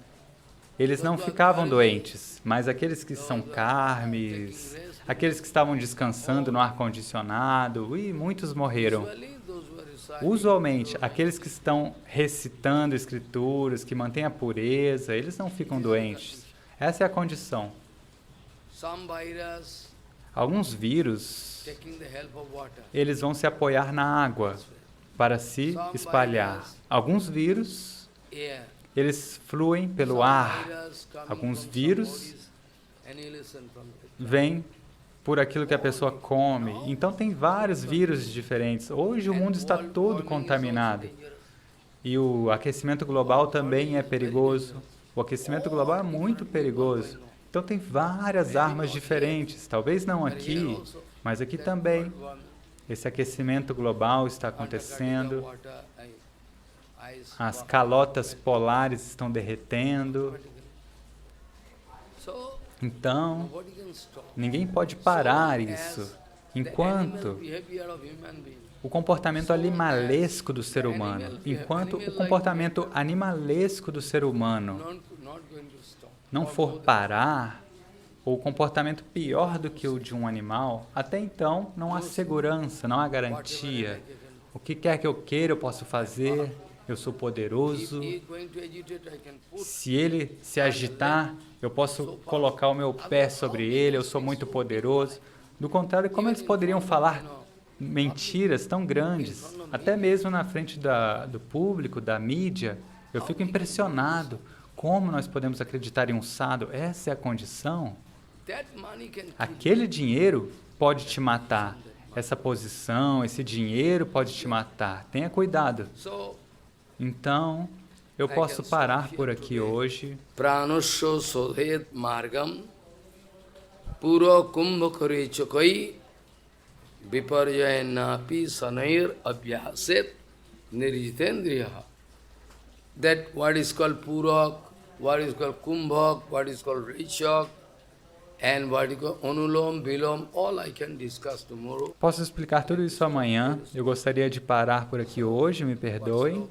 eles não ficavam doentes, mas aqueles que são karmis, aqueles que estavam descansando no ar-condicionado, e muitos morreram. Usualmente, aqueles que estão recitando escrituras, que mantêm a pureza, eles não ficam doentes. Essa é a condição. Alguns vírus, eles vão se apoiar na água para se espalhar. Alguns vírus, eles fluem pelo ar. Alguns vírus vêm por aquilo que a pessoa come. Então tem vários vírus diferentes. Hoje o mundo está todo contaminado. E o aquecimento global também é perigoso. O aquecimento global é muito perigoso. Então tem várias armas diferentes. Talvez não aqui, mas aqui também. Esse aquecimento global está acontecendo. As calotas polares estão derretendo. Então, ninguém pode parar isso. Enquanto o comportamento animalesco do ser humano, enquanto o comportamento animalesco do ser humano não for parar, ou o comportamento pior do que o de um animal, até então não há segurança, não há garantia. O que quer que eu queira, eu posso fazer, eu sou poderoso. Se ele se agitar, eu posso colocar o meu pé sobre ele, eu sou muito poderoso. Do contrário, como eles poderiam falar mentiras tão grandes, até mesmo na frente do público, da mídia? Eu fico impressionado. Como nós podemos acreditar em um sadhu? Essa é a condição. Aquele dinheiro pode te matar. Essa posição, esse dinheiro pode te matar. Tenha cuidado. Então, eu posso parar por aqui hoje. Pranasya sodhet margam pura kumbhakare chakai viparjayanapi sanair abhyaset niritendriya. That what is called Purak, what is called Kumbhak, what is called Richak, and what is called Anulom, Vilom, all I can discuss tomorrow. Posso explicar tudo isso amanhã. Eu gostaria de parar por aqui hoje, me perdoem.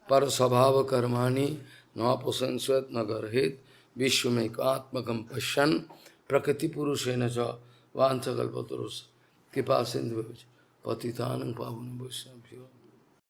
Parasabhava karmani napasansvat nagarhit vishwamekatmakam pashan prakriti purushena cha vanchakalpaturus kripa sindhu patitanam pavana vaishnavyo